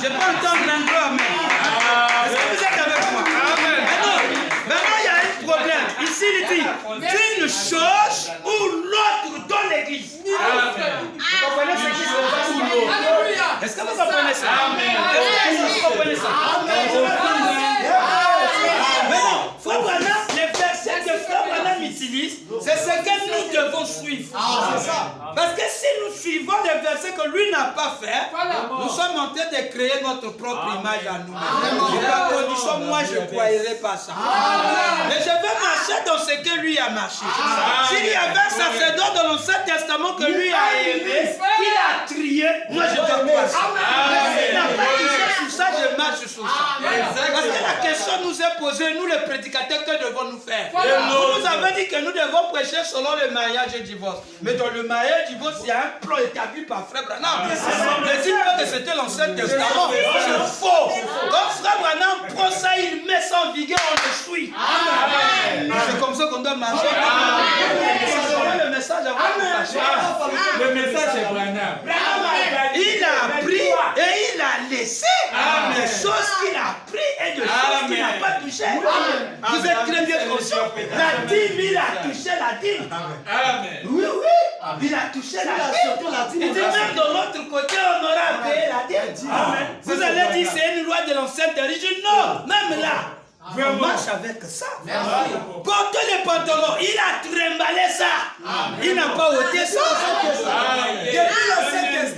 Je peux entendre un gros amen. Est-ce que vous êtes avec moi? Maintenant, il y a un problème. Ici, il dit une chose ou l'autre dans l'église. Vous comprenez ce qui se passe ou l'autre? Est-ce que vous comprenez ça? Est-ce que vous comprenez ça? Maintenant, Frère Branham, les versets que Frère Branham utilise, c'est ce que nous devons suivre. Parce que si nous suivons les versets que lui n'a pas fait, nous sommes en train de créer notre propre image à nous-mêmes. Et par condition, moi, je ne croirais pas ça. Mais je vais marcher dans ce que lui a marché. S'il y avait un sacerdoce dans l'Ancien Testament que lui a aimé, qu'il a trié, moi je dois croire ça. Mais s'il n'a pas touché sur ça, je marche sur ça. Parce que la question nous est posée, nous les prédicateurs, que devons-nous faire? Vous nous avez dit que nous devons prêcher selon le mariage et le divorce. Mais dans le mariage et le divorce, il y a un plan établi par Frère Branham. Ne dites pas que c'était l'Ancien Testament. C'est faux. Quand Frère Branham prend ça, il met ça en vigueur, on le suit. C'est comme ça qu'on doit marcher. Le message avant de le message est Branham. Il a appris et il a laissé des choses qu'il a appris et des choses qu'il n'a pas touchées. Vous êtes très bien conscient. La dîme, il a touché la dîme. Oui, il a touché la dîme. Il dit même de l'autre côté, on aura payé la dîme. Vous allez dire c'est une loi de l'Ancien Testament. Je dis non, même là. On marche avec ça. Portez les pantalons. Il a trimballé ça. Il n'a pas ôté ça.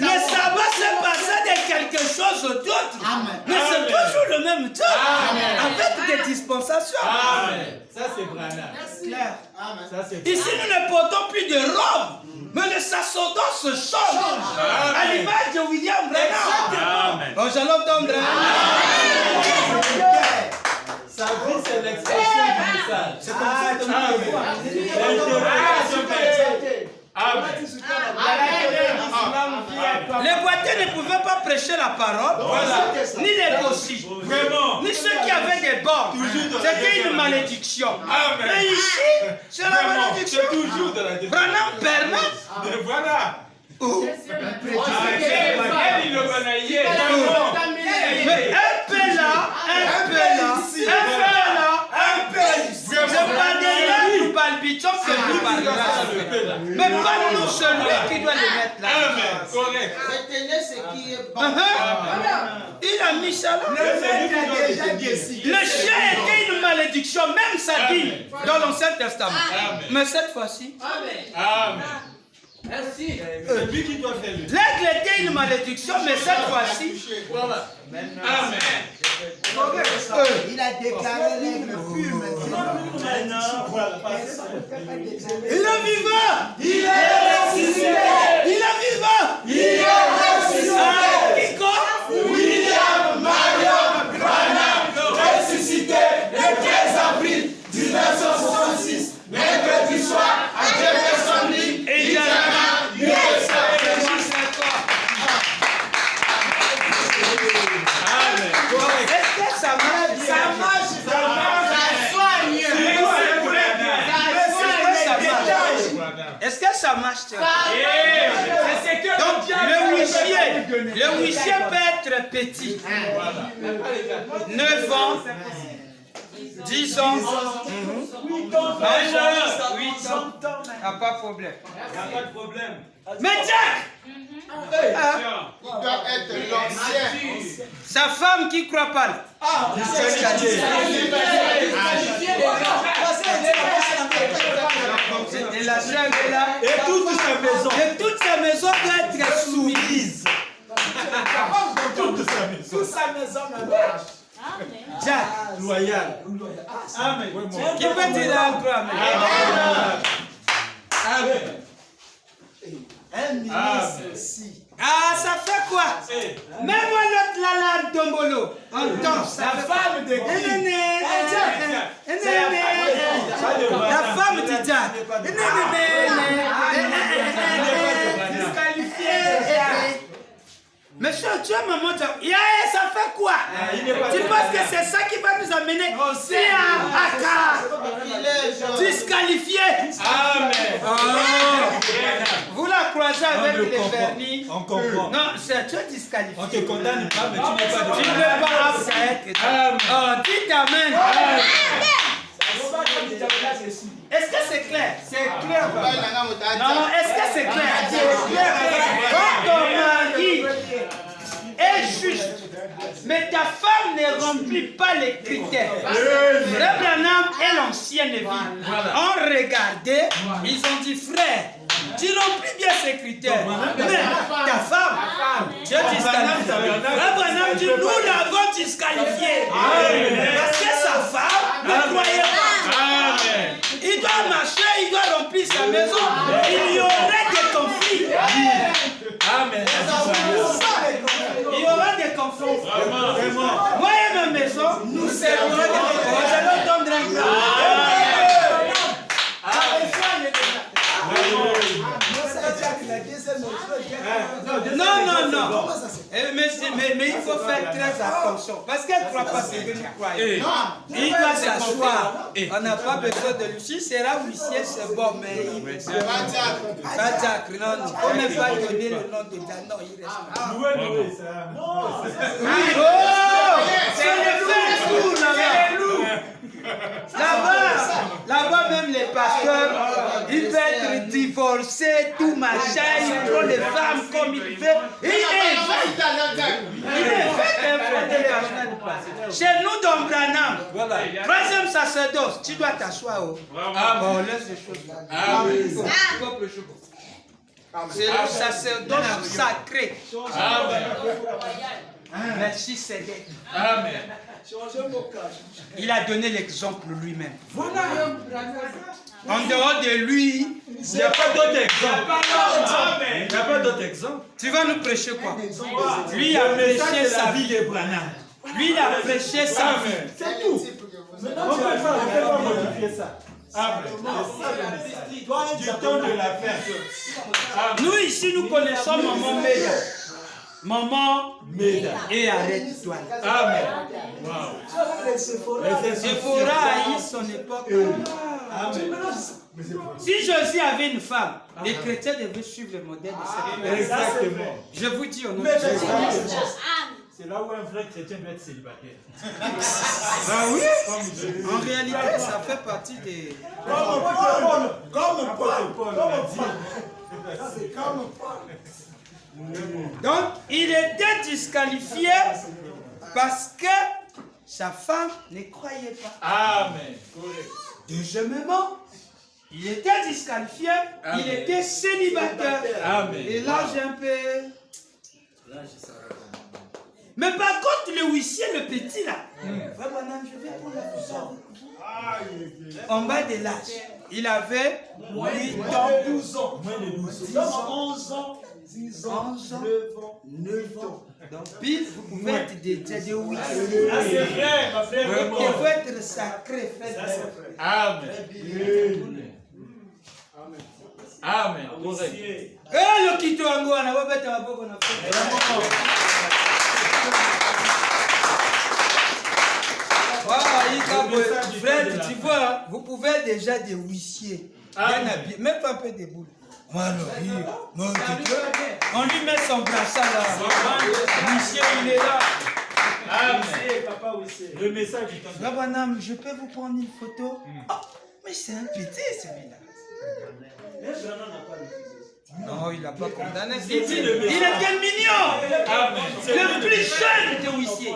Le sabbat s'est passé de quelque chose d'autre. Mais c'est toujours le même temps. Avec des dispensations. Ça c'est Branham. Ici nous ne portons plus de robe. Mais le sacerdoce se change. À l'image de William Branham. Oh, shalom Tom Branham. Sa vie, c'est l'expression du message. C'est comme ça que nous le voyons. Les boiteux ne pouvaient pas prêcher la parole, ni les gossis, ni ceux qui avaient des bords. C'était une malédiction. Mais ici, c'est la malédiction. Branham permet. Voilà. Mais un peu là, un peu là, un peu là, un peu ici. C'est pas de là nous palpitons que nous parlons. Mais pas nous celui qui doit les mettre là. Correct. Retenez ce qui est bon. Il a mis ça là. Le chien était une malédiction, même ça dit dans l'Ancien Testament. Mais cette fois-ci. Amen. Merci. C'est lui qui doit faire le. L'aigle était une malédiction, mais cette fois-ci. Voilà. Amen. Il a déclaré l'aigle pur maintenant. Il est vivant. Il est ressuscité. Il est vivant. Il est ressuscité. Qui comme William Marion Branham, ressuscité le 13 avril 1966, mercredi soir à Jeffersonville, Indiana, USA. Est-ce que ça marche? Ça marche. Est-ce que ça marche? Donc, le huissier peut être petit. 9 ans, 10 ans, 8 ans, 8 ans. Pas de problème. Mais Jack! Il doit être l'ancien. Sa femme qui croit pas là. Et la chèvre est là. Et toute sa maison doit être soumise. toute sa maison Jack. loyal. Amen. Qui peut dire un peu amen? Amen. Un ministre si. Ah, ça fait quoi? Même moi, l'autre là, Dombolo. On danse. La femme de qui? La femme de Jack. Monsieur, tu es maman, ça fait quoi? Tu penses que c'est ça qui va nous amener à disqualifier? Amen. Vous la croisez avec les vernis. On comprend. Non, tu es disqualifié. On te condamne pas, mais tu n'es pas de Tu n'es pas apte à être. Dites Amen. Est-ce que c'est clair? C'est clair. Non, est-ce que c'est clair? Quand ton mari est juste, mais ta femme ne remplit pas les critères. Frère Branham et l'ancienne vie ont regardé, ils ont dit frère, tu remplis bien ces critères, mais ta femme, tu es disqualifié. Frère Branham dit nous l'avons disqualifié parce que sa femme ne croyait pas. Il doit marcher, il doit remplir sa maison. Il y aurait des conflits. Amen. Il y aura des conflits. Moi et ma maison, nous serons des conflits. Nous allons tendre un grand. Non. Mais il faut faire très attention. Parce qu'elle ne croit pas ce que tu crois. Il doit s'asseoir. On n'a pas besoin de lui. Si c'est là huissier, c'est bon. Mais il ne faut pas diacre. Non, il ne faut même pas donner le nom de Dieu. Non, il reste là. C'est le fait tout là-bas même les pasteurs, ils peuvent être divorcés, tout machin, ils prennent les femmes comme ils veulent. Il est chez nous dans Branham, troisième sacerdoce, tu dois t'asseoir. On laisse les choses là. C'est le sacerdoce sacré. Merci Seigneur. Amen. Il a donné l'exemple lui-même. Voilà. En dehors de lui, il n'y a pas d'autre exemple. Il n'y a pas d'autre exemple. Tu vas nous prêcher quoi? Lui a prêché sa vie de Branham. Lui il a prêché sa vie. C'est tout. On ne peut pas modifier ça. Amen. Du temps de la fête. Nous ici, nous connaissons Maman Méda. Maman et arrête-toi. Amen. Sephora a eu son époque. Si Josie avait une femme, les chrétiens devaient suivre le modèle de Sephora. Exactement. Je vous dis au nom de Jésus. C'est là où un vrai chrétien doit être célibataire. Ah oui? En réalité, ça fait partie des... Comme Paul. Donc, il était disqualifié parce que sa femme ne croyait pas. Amen. Deuxièmement, il était disqualifié, il était célibataire. Amen. Et là, j'ai un peu... Mais par contre, le huissier, le petit là, vraiment, je vais prendre la puissance. En bas de l'âge, il avait 8 ans, 12 ans, moins de 12 ans, 11 ans, 10 ans, 9 ans. Donc, pile, vous pouvez être des huissiers. C'est vrai, ma frère. Vous pouvez être sacré, faites. Amen. Amen. Eh, le kito ango, on va mettre un peu qu'on a fait. Frère, tu vois, vous pouvez être déjà des huissiers. Bien habillés. Même pas un peu de boule. Voilà, on lui met son brassard là. Huissier, il est là. Le message du temps. Madame, je peux vous prendre une photo? Oh, mais c'est un petit celui-là. Non, il n'a pas condamné. Il était mignon. Le plus jeune des huissiers.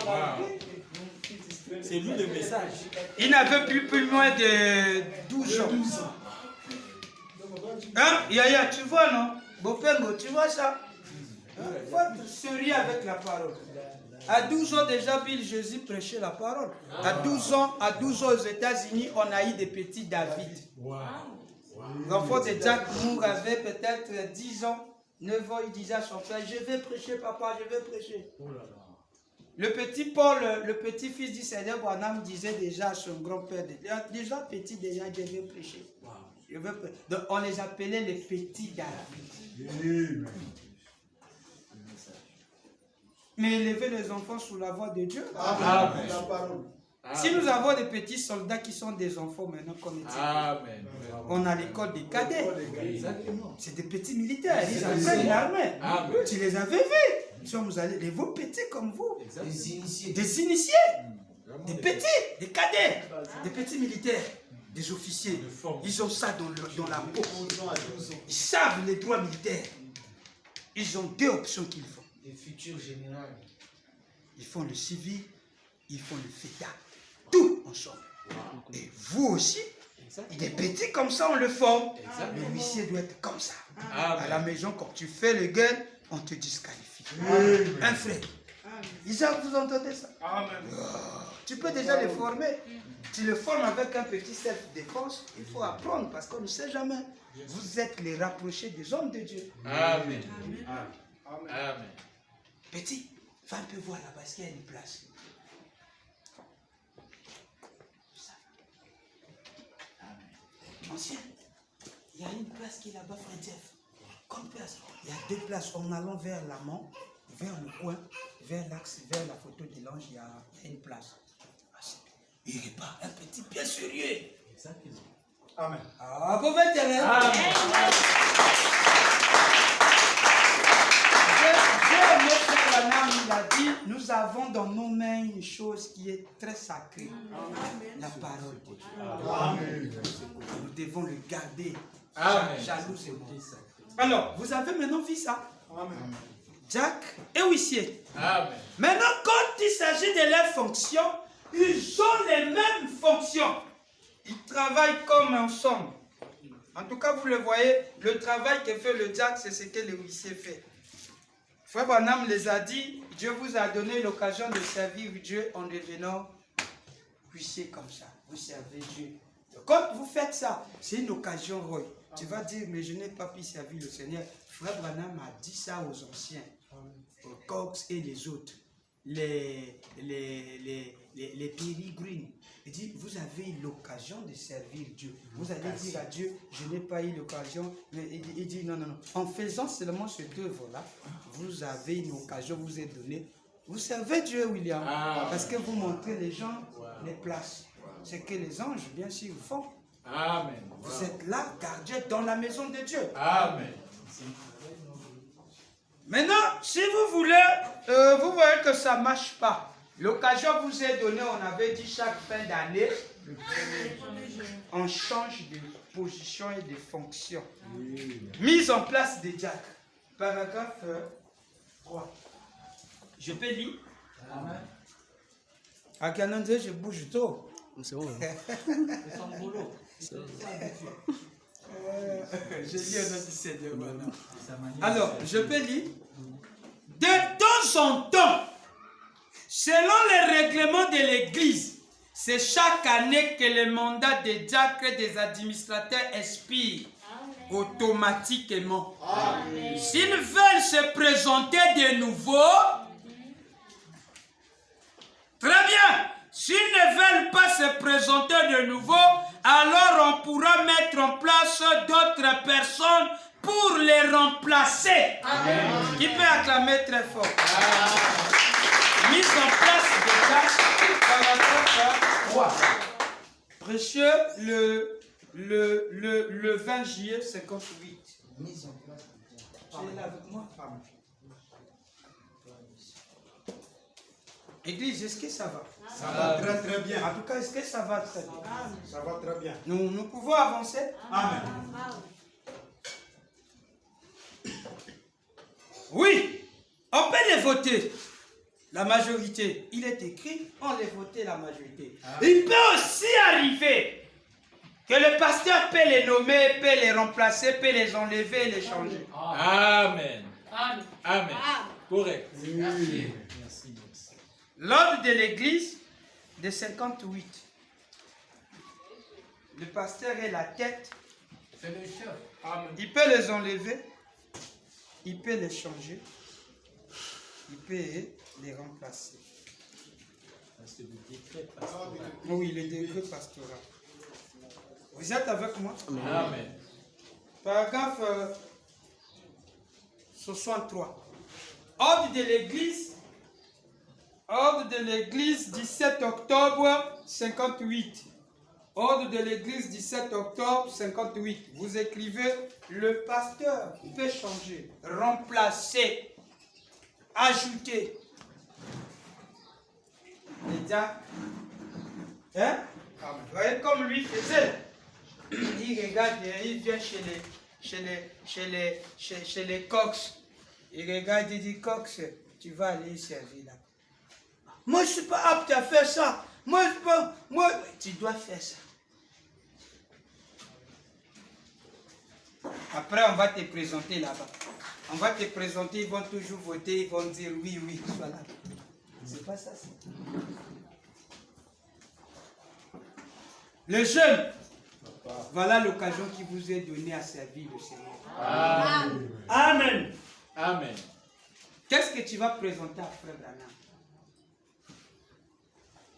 C'est lui le message. Il n'avait plus loin de 12 ans. Hein? Yaya, tu vois, non? Bopengo, tu vois ça? Il faut être sérieux avec la parole. À 12 ans déjà, Bill Jésus prêchait la parole. À 12 ans aux États-Unis, on a eu des petits David. L'enfant de Jack Moore avait peut-être 10 ans, 9 ans, il disait à son père, je vais prêcher, papa, je vais prêcher. Le petit Paul, le petit-fils du Seigneur Branham disait déjà à son grand-père, déjà petit, déjà, il devait prêcher. Donc on les appelait les petits David. mais élevez les enfants sous la voie de Dieu. Amen. Si nous avons des petits soldats qui sont des enfants maintenant comme Amen. on a l'école des cadets. C'est des petits militaires, ils apprennent l'armée. Tu les avais vus. Nous sommes allés, les beaux petits comme vous. Des initiés. Des initiés. Des petits, des cadets, des petits militaires, des officiers. Ils ont ça dans la peau. Ils savent les droits militaires. Ils ont deux options qu'ils font. Des futurs généraux. Ils font le civil, ils font le FETA. Tout ensemble. Et vous aussi, des petits comme ça, on le forme. Le huissier doit être comme ça. À la maison, quand tu fais le gueule, on te disqualifie. Un frère. Isaac, vous entendez ça? Tu peux déjà les former. Tu le formes avec un petit self-défense. Il faut apprendre parce qu'on ne sait jamais. Vous êtes les rapprochés des hommes de Dieu. Amen. Amen. Petit, va un peu voir là-bas, est-ce qu'il y a une place? Ancien, il y a une place qui est là-bas, frère Jeff. Comme place. Il y a deux places. En allant vers l'amont, vers le coin, vers l'axe, vers la photo de l'ange, il y a une place. Il repart, un petit bien sérieux. Amen. Ah, pour mettre Dieu, il a dit, nous avons dans nos mains une chose qui est très sacrée. La parole de Dieu. Amen. Nous devons le garder jalousement. Alors, vous avez maintenant vu ça? Amen. Jack et huissier. Amen. Maintenant, quand il s'agit de leurs fonctions, ils ont les mêmes fonctions. Ils travaillent comme ensemble. En tout cas, vous le voyez, le travail que fait le Jack, c'est ce que le huissier fait. Frère Branham les a dit, Dieu vous a donné l'occasion de servir Dieu en devenant huissier comme ça. Vous servez Dieu. Quand vous faites ça, c'est une occasion, Roy. Tu vas dire, mais je n'ai pas pu servir le Seigneur. Frère Branham a dit ça aux anciens, aux Cox et les autres, les pérégrines. Il dit, vous avez eu l'occasion de servir Dieu. Vous allez dire à Dieu, je n'ai pas eu l'occasion. Il dit, non, non, non. En faisant seulement cette œuvre-là, vous avez une occasion, vous êtes donné. Vous servez Dieu, William. Parce que vous montrez les gens les places. C'est que les anges, bien sûr, font. Amen. Vous êtes là, gardien dans la maison de Dieu. Amen. Maintenant, si vous voulez, vous voyez que ça ne marche pas. L'occasion vous est donnée, on avait dit chaque fin d'année, on change de position et de fonction. Mise en place des Jack. Paragraphe 3. Je peux lire? Amen. À Canandé, je bouge tôt. C'est bon. C'est son boulot. Je lis un autre Seigneur maintenant. Alors, je peux lire. De temps en temps, selon les règlements de l'Église, c'est chaque année que le mandat des diacres et des administrateurs expire automatiquement. S'ils veulent se présenter de nouveau, très bien. S'ils ne veulent pas se présenter de nouveau, alors on pourra mettre en place d'autres personnes pour les remplacer. Amen. Qui peut acclamer très fort? Mise en place de paragraphe 3. Précieux le 20 juillet 58. Mise en place. Tu es là avec moi? Église, est-ce que ça va? Ça va très très bien. En tout cas, est-ce que ça va très bien? Ça va très bien. Nous pouvons avancer? Amen. Oui, on peut les voter. La majorité, il est écrit, on les voter la majorité. Il peut aussi arriver que le pasteur peut les nommer, peut les remplacer, peut les enlever et les changer. Amen. Amen. Correct. Merci. L'ordre de l'église de 58. Le pasteur est la tête. C'est le chef. Amen. Il peut les enlever. Il peut les changer. Il peut les remplacer. Oui, le décret pastoral. Vous êtes avec moi? Amen. Paragraphe 63. Ordre de l'église Ordre de l'église, 17 octobre 58. Ordre de l'église, 17 octobre 58. Vous écrivez, le pasteur peut changer, remplacer, ajouter. Les diacres, hein? Vous voyez comme lui faisait. Il regarde, il vient chez les cox. Il regarde, il dit, cox, tu vas aller servir là. Moi, je ne suis pas apte à faire ça. Moi, tu dois faire ça. Après, on va te présenter là-bas. On va te présenter, ils vont toujours voter, ils vont dire oui, oui, voilà. C'est pas ça. Les jeunes, voilà l'occasion qui vous est donnée à servir le Seigneur. Amen. Amen. Amen. Qu'est-ce que tu vas présenter à Frère Branham?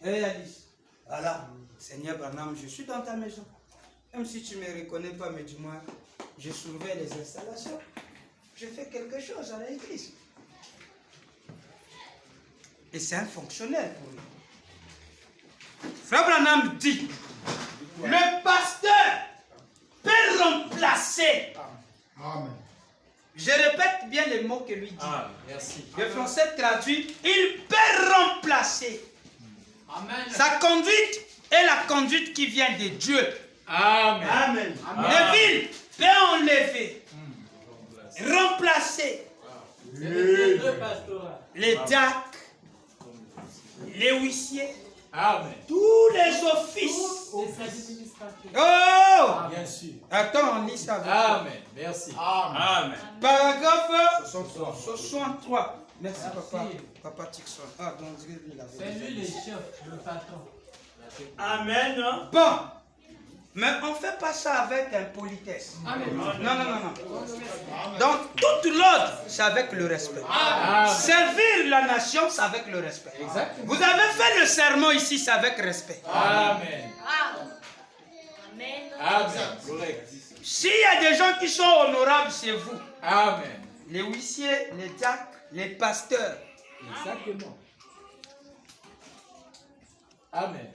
Hé Alice, voilà, Seigneur Branham, je suis dans ta maison. Même si tu ne me reconnais pas, mais dis-moi, je surveille les installations. Je fais quelque chose à l'église. Et c'est un fonctionnaire pour lui. Frère Branham dit, le pasteur peut remplacer. Amen. Je répète bien les mots que lui dit. Merci. Le français traduit, il peut remplacer. Amen. Sa conduite est la conduite qui vient de Dieu. Amen. Amen. Neville peut enlever, remplacer les diacres, les huissiers, Amen. tous les offices. Oh! Bien sûr. Attends, on lit ça. Amen. Merci. Amen. Paragraphe 63. Merci, papa. Papa Tixon. Ah, donc, C'est lui le chef, le patron. Amen. Bon. Mais on ne fait pas ça avec impolitesse. Amen. Non. Donc, tout l'ordre, c'est avec le respect. Amen. Servir la nation, c'est avec le respect. Exactement. Vous avez fait le serment ici, c'est avec respect. Amen. Amen. Amen. Correct. S'il y a des gens qui sont honorables, c'est vous. Amen. Les huissiers, les diacres, les pasteurs. Exactement. Amen.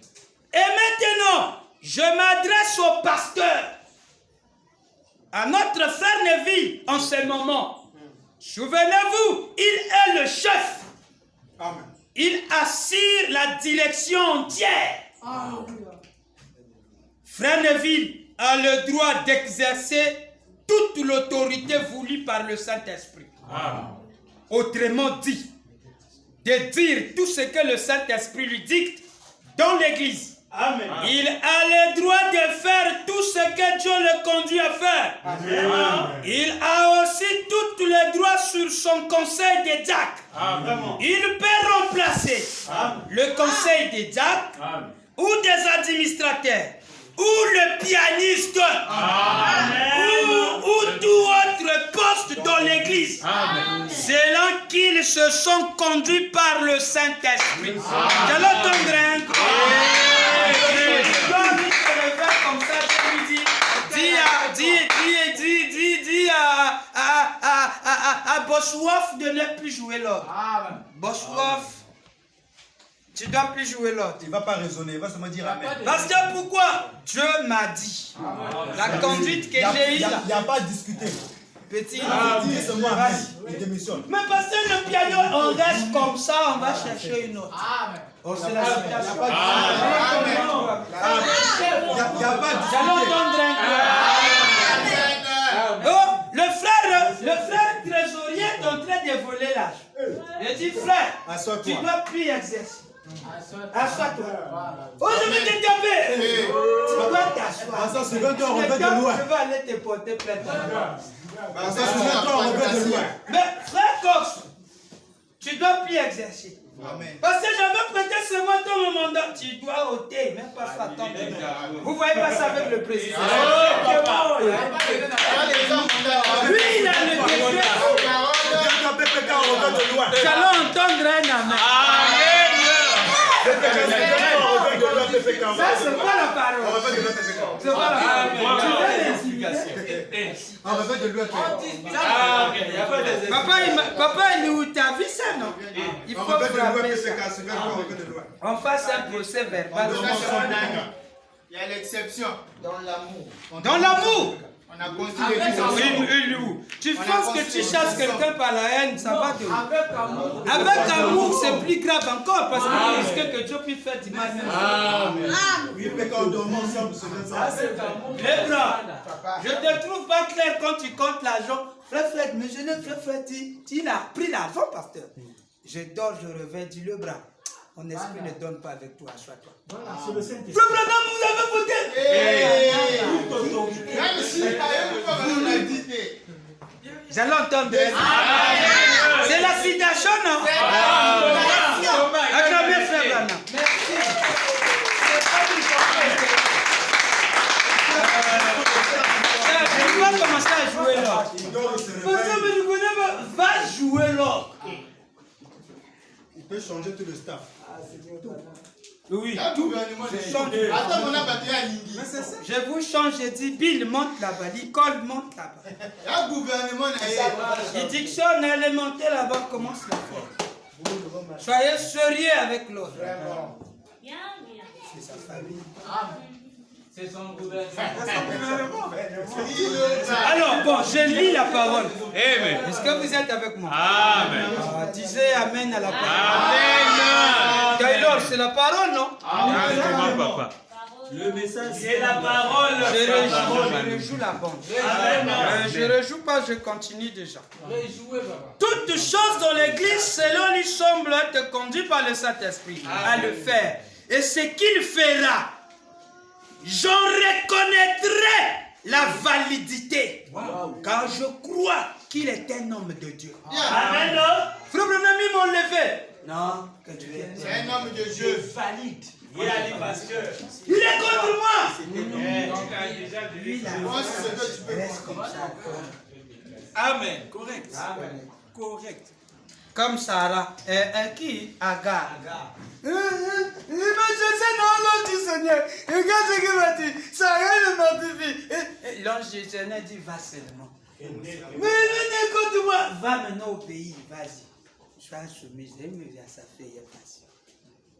Et maintenant, je m'adresse au pasteur, à notre frère Neville en ce moment. Souvenez-vous, il est le chef. Amen. Il assure la direction entière. Frère Neville a le droit d'exercer toute l'autorité voulue par le Saint-Esprit. Autrement dit, de dire tout ce que le Saint-Esprit lui dicte dans l'Église. Amen. Il a le droit de faire tout ce que Dieu le conduit à faire. Amen. Il a aussi tous les droits sur son conseil des diacres. Amen. Il peut remplacer le conseil des diacres ou des administrateurs ou le pianiste ou tout autre poste dans l'église selon qu'ils se sont conduits par le Saint-Esprit. Je l'entendrai un comme ça, je lui dis à Boswoff de ne plus jouer l'ordre. Boswoff, tu ne dois plus jouer l'ordre. Il ne va pas raisonner, il va seulement dire Amen. Parce que pourquoi? Dieu m'a dit. La conduite que j'ai eue là. Il n'y a pas à discuter. Petit. Dis seulement Amen. Il démissionne. Mais parce que le piano, on reste comme ça, on va chercher une autre. Oh, c'est la citation. Il n'y a pas à J'allais discuter. entendre un cœur. Oh, le frère trésorier est en train de voler l'âge. Il dit, frère, Assois-toi. tu dois plus exercer. Assois-toi. Oh, je vais te taper. Tu dois t'asseoir. Assois, souviens-toi, on revient de loin. Je vais aller te porter plainte. Assois, souviens-toi, on revient de loin. Mais frère Cox, tu dois plus exercer. Amen. Parce que j'avais prêté seulement dans mon mandat. Tu dois ôter, même pas ça attendre. Vous voyez pas ça avec le président. Lui, il a le décret. Souviens-toi, PPK, on revient de loin. J'allais entendre un amen. PPK, on revient de loin. loi PPK. Ça, c'est pas la parole. On revêt de loi PPK. C'est pas la parole. On revêt de loi PPK. Papa, il est où? T'as vu ça, non? Il On faut revêt de loi frapper ça. PPK. C'est même pas on revêt de loi. On fasse un procès verbal. Il y a l'exception. Dans l'amour. On a considéré que Tu penses que tu chasses quelqu'un par la haine, ça va de Avec amour. Avec amour, c'est plus grave encore parce qu'il risque que Dieu puisse faire du mal. Oui, mais quand on dort ensemble, c'est même ça. Les bras, je ne te trouve pas clair quand tu comptes l'argent. Frère Fred, mais je ne frère Fred, tu as pris l'argent, pasteur. Je dors, je reviens, dis le bras. Mon esprit ne donne pas avec toi, assois-toi. C'est le Saint-Esprit. Frère Branham, vous avez voté. même si vous l'a dit. J'allais entendre. C'est la citation, non? Acclamez frère Branham. Merci. Je ne vais pas commencer à jouer l'orgue. Parce que je connais pas. Va jouer l'orgue. Il peut changer tout le staff. Oui, Tout. change. Attends, on a battu à Lingui. Je vous change, je dis Bill monte là-bas, Nicole monte là-bas. Il y a un gouvernement. Les dictions élémentaires là-bas commencent la faire. Soyez sérieux avec l'autre. Bien, bien. C'est sa famille. C'est son gouvernement. Alors bon, je lis la parole. Amen. Est-ce que vous êtes avec moi? Amen. Disez Amen à la parole. Amen. Taylor, c'est la parole, non? Amen. Parole. Le message, C'est la parole. Je rejoue la bande. Je rejoue pas, je continue déjà. Rejouez, papa. Toutes choses dans l'église, selon lui semble être conduit par le Saint-Esprit à le faire. Et ce qu'il fera, j'en reconnaîtrai la validité. Car je crois qu'il est un homme de Dieu. Amen. Frère Branham, ils m'ont levé. Non, que Dieu est. C'est un homme de Dieu. Valide. Il a dit pasteur. Il est contre moi. Moi, c'est ce que tu peux Reste comme ça. Amen. Correct. Correct. Comme Sarah. Qui? Agar. Il m'a cherché dans l'ange du Seigneur. Regarde ce qu'il m'a dit. Sarah le mortifie. L'ange du Seigneur dit va seulement. Mais écoute-moi. Va maintenant au pays. Vas-y. Sois soumise. Elle me dit à sa fille.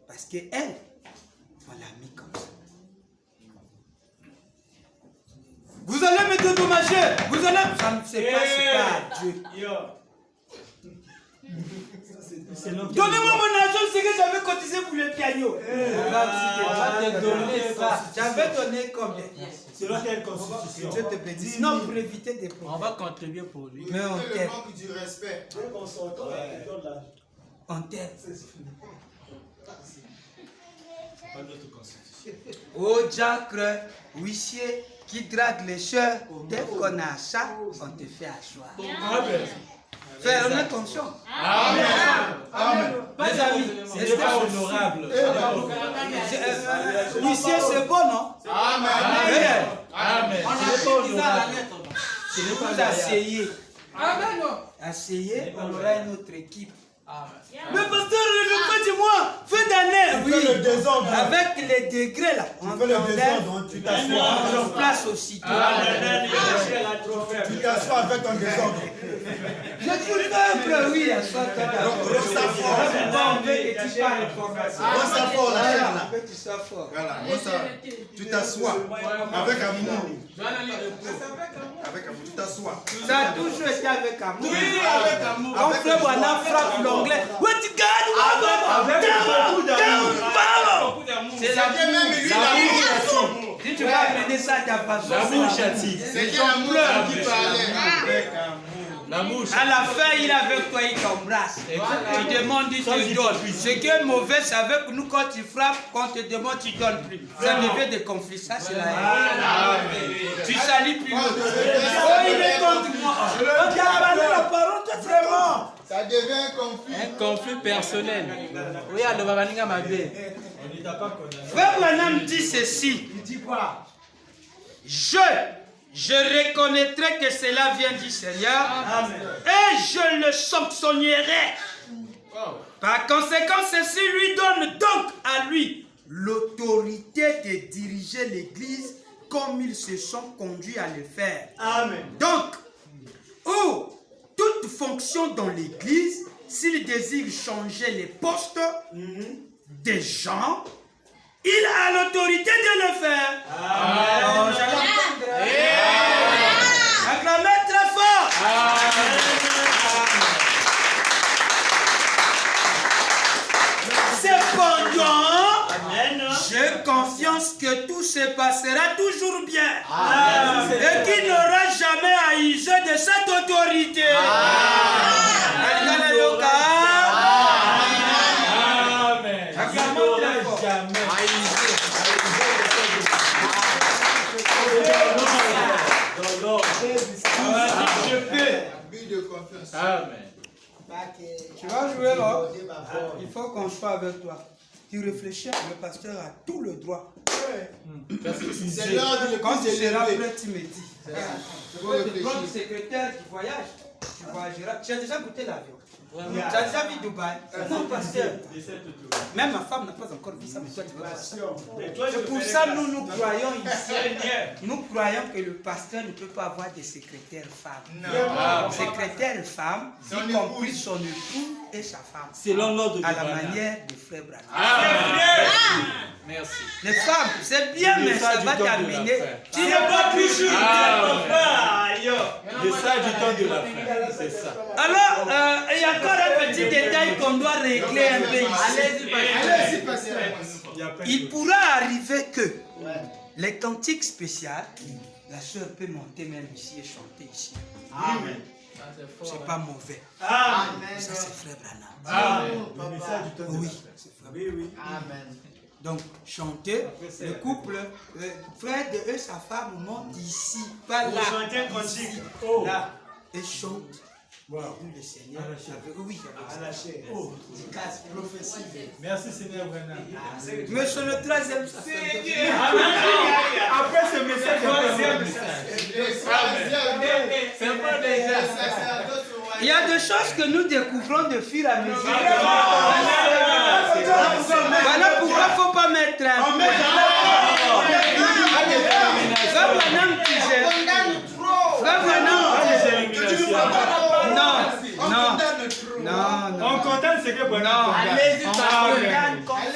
Parce qu'elle, on l'a mis comme ça. Vous allez me dédommager. Vous allez. Ça ne se passe pas à Dieu. Donnez-moi mon argent, c'est que j'avais cotisé pour le piano. J'avais donné combien? selon quelle constitution? Dieu te bénisse. Non, pour éviter des problèmes. On va contribuer pour lui. Mais on le t'aime. manque du respect. On t'aime. Pas notre constitution. Oh, diacre, huissier qui drague les chœurs, dès qu'on a ça, on te fait asseoir. Frère, on est conscient. Amen. Amen. Mes amis, Ce n'est pas honorable. l'huissier c'est bon, non? Amen. Amen. On a Ce n'est pas pris ça à la honorable. lettre. Ce n'est Vous pas loyal. asseyez. Amen. Asseyez, on aura une autre équipe. Amen. Mais pasteur, fais-moi, fais d'année. Tu fais le désordre. Avec les degrés là, on Tu fais le enlève, désordre, tu on t'assois. place aussitôt. Tu t'assois avec un désordre. Je suis peuple, oui, à soi. On veut que tu parles information. Rosa fort, la chair, là. On veut que tu sois fort. Voilà, Rosa, tu t'assois avec amour. Avec amour, tu t'assois. Ça a toujours été avec amour. Oui, avec amour. Quand frère Wana frappe l'anglais, what you got? C'est la Même lui, l'amour. Si tu vas amener ça à ta façon, L'amour châtie. C'est quel amour qui parlait. L'amour à la fin, il est avec toi, il t'embrasse. Tu demandes, il te donne. Ce qui est mauvais, c'est avec nous, quand tu frappes, quand tu demandes, tu ne donnes plus. Ça devient des conflits. Ça, c'est la haine. Tu salis plus l'autre. Oh, il est contre moi. On t'a parlé la parole, toi, vraiment. Ça devient un conflit. Un conflit personnel. Oui, à le babaninga mabé. On ne t'a pas condamné. Frère Branham dit ceci. Il dit quoi? Je reconnaîtrai que cela vient du Seigneur et je le sanctionnerai. Par conséquent, ceci lui donne donc à lui l'autorité de diriger l'église comme ils se sont conduits à le faire. Amen. Donc, toute fonction dans l'église, s'il désire changer les postes des gens, il a l'autorité de le faire. Amen. Acclamez très fort. Cependant, j'ai confiance que tout se passera toujours bien. Et qu'il n'aura jamais à user de cette autorité. Tu vas jouer là. Il faut qu'on soit avec toi. Tu réfléchis, le pasteur a tout le droit. C'est l'heure de Quand tu seras prêt, tu me dis. réfléchir. Comme secrétaire du voyage, tu voyageras. Tu as déjà goûté l'avion. Tu as déjà vu Dubaï. Non, pasteur. Même ma femme n'a pas encore vu ça, mais toi, tu vas voir. C'est pour ça que nous croyons ici. Nous croyons que le pasteur ne peut pas avoir des secrétaires femmes. Secrétaire femme, y compris son époux et sa femme. Selon l'ordre à la manière de frère Branham. Merci. Les femmes, c'est bien, mais ça va t'amener. Tu n'es pas plus juste. Le sage du temps de la fin, c'est ça. Alors, il y a encore un petit détail qu'on doit régler un peu ici. Allez-y, pasteur. Il pourra arriver que les cantiques spéciales, la soeur peut monter même ici et chanter ici. Amen. C'est pas mauvais. Amen. Ça, c'est frère Branham. Le message du temps de Oui, la fin. c'est frère. Oui. Amen. Donc, chanter, le couple, frère de eux, sa femme monte ici, pas là. Chanter un cantique. Là. Et chante. Wow. Le Seigneur. Oui, Merci Seigneur Branham. mais sur le 13e Après ce message, il y a des choses que nous découvrons de fur et à mesure. Voilà pourquoi il ne faut pas mettre un Frère Branham disait. Frère Branham non. On condamne ce que Branham Non. condamne.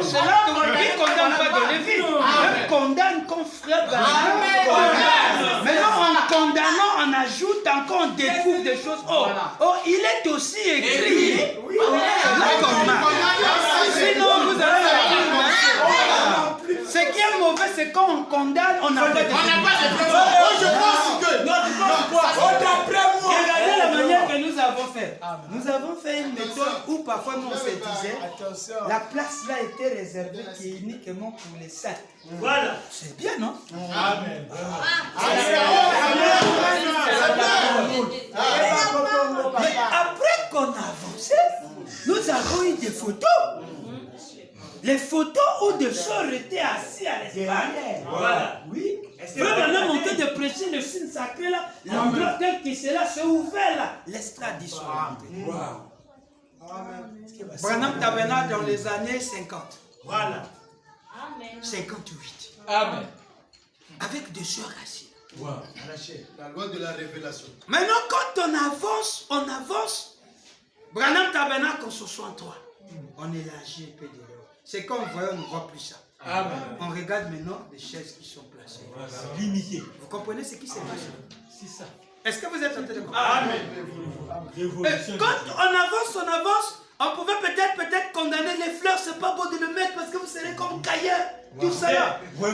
C'est là qu'on ne condamne pas dans les vies. On condamne comme frère Branham. Maintenant, en condamnant, on ajoute encore, on découvre des choses. Oh, il est aussi écrit. Là, sinon, vous allez la dire. Ce qui est mauvais, c'est quand on condamne, on n'a pas de preuve. Je pense que. Regardez la manière que nous avons fait. Nous avons fait une méthode où parfois nous on se disait la place là était réservée qui est uniquement pour les saints. Voilà. C'est bien, non? Amen. Mais après qu'on a avancé, nous avons eu des photos. Les photos où des sœurs étaient assis à l'espagne. Voilà. Oui. Frère Branham en train de prêcher le signe sacré là, l'endroit tel que c'est là, c'est ouvert là. L'estrade ils sont rentrés. Branham Tabernacle dans les années 50. Voilà. 58. Amen. Avec des sœurs assises. La loi de la révélation. Maintenant, quand on avance. Branham Tabernacle en 63. On élargit un peu de l'eau. C'est quand on voit, on ne voit plus ça. Amen. On regarde maintenant les chaises qui sont placées. Limité. Vous comprenez ce qui s'est passé? C'est ça. Est-ce que vous êtes en train de comprendre? Amen. Révolution. Quand on avance, on pouvait peut-être condamner les fleurs, c'est pas bon de le mettre parce que vous serez comme Caïn, tout ça là. On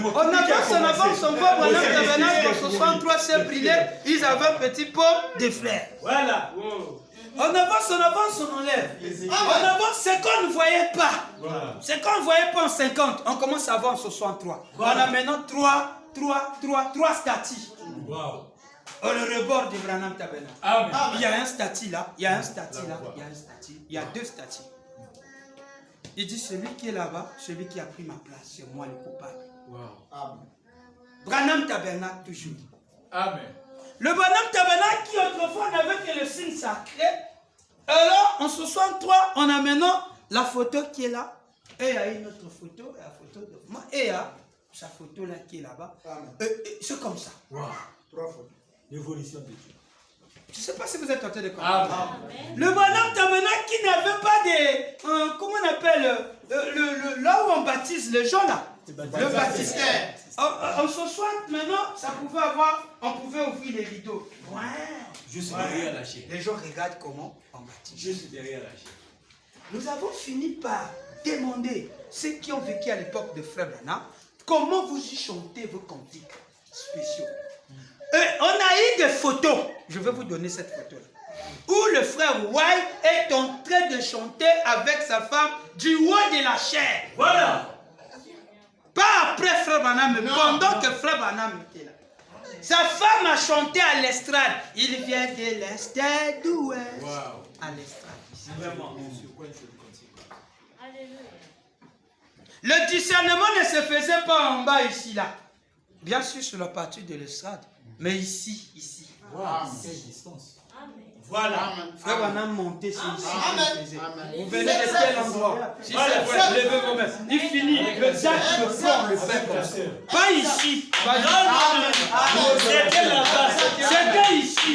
avance, on voit Branham Tabernacle en 63 s'est brûlé, ils avaient un petit pot de fleurs. Voilà. On avance, on enlève. On avance, c'est qu'on ne voyait pas. C'est qu'on ne voyait pas en 50, on commence à voir en 63. On a maintenant 3 statues. Wow. Au rebord du Branham Tabernacle. Amen. Il y a un statut là, il y a un statut là, il y a 2 statues. Il dit celui qui est là-bas, celui qui a pris ma place, c'est moi le coupable. Branham Tabernacle toujours. Amen. Le Branham Tabernacle qui autrefois n'avait que le signe sacré. Alors en 63, on a maintenant la photo qui est là, et il y a une autre photo, la photo de moi, et il y a sa photo là qui est là-bas. C'est comme ça. Wow. 3 fois. L'évolution de Dieu. Je ne sais pas si vous êtes en train de comprendre. Le bonhomme Tabernacle qui n'avait pas des... comment on appelle là où on baptise les gens là. Le baptistère. En ce soir, maintenant, on pouvait ouvrir les rideaux. Ouais. Juste derrière la chair. Les gens regardent comment on baptise. Juste derrière la chair. Nous avons fini par demander ceux qui ont vécu à l'époque de Frère Branham, comment vous y chantez vos cantiques spéciaux. On a eu des photos. Je vais vous donner cette photo-là. Où le frère White est en train de chanter avec sa femme du haut de la chair. Voilà. Pas après Frère Branham, mais pendant que Frère Branham était là. Sa femme a chanté à l'estrade. Il vient de l'est d'ouest. Wow. À l'estrade. Vraiment. Le discernement ne se faisait pas en bas ici, là. Bien sûr, sur la partie de l'estrade. Mais ici. Wow. Quelle distance. Voilà. Frère Branham montait, c'est ici. Amen. Vous venez de quel endroit? Si c'est levez vos mains. Il finit. Le Jack, le plomb, le fait. Pas ici. C'était là-bas. C'était ici.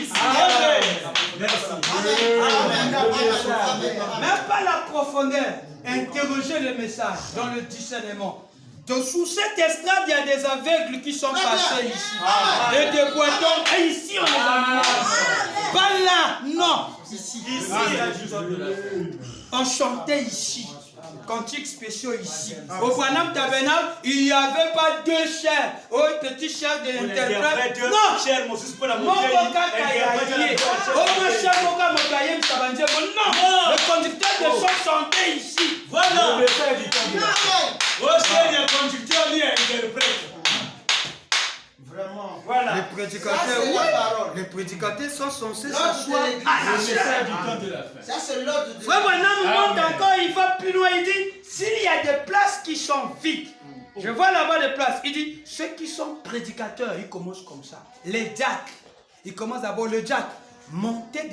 Même pas la profondeur. Interrogez le message dans le discernement. Donc, sous cette estrade, il y a des aveugles qui sont passés ici. Et des boitons. Et ici, on les a mis. Pas là, non. Ici. On chantait ici. Cantiques spéciaux ici. Au Branham Tabernacle, il n'y avait pas 2 chairs. Oh, petit chair de l'interprète. Non. Le conducteur de chant chantait ici. Voilà. Le message du temps de la chair. Le conducteur lui interprète. Vraiment. Voilà. Les prédicateurs sont censés s'asseoir à la chair. Ça, c'est l'ordre de Frère Branham monte encore, il va plus loin, il dit, s'il y a des places qui sont vides, je vois là-bas des places, il dit, ceux qui sont prédicateurs, ils commencent comme ça. Les jacks, ils commencent d'abord le jack, monter des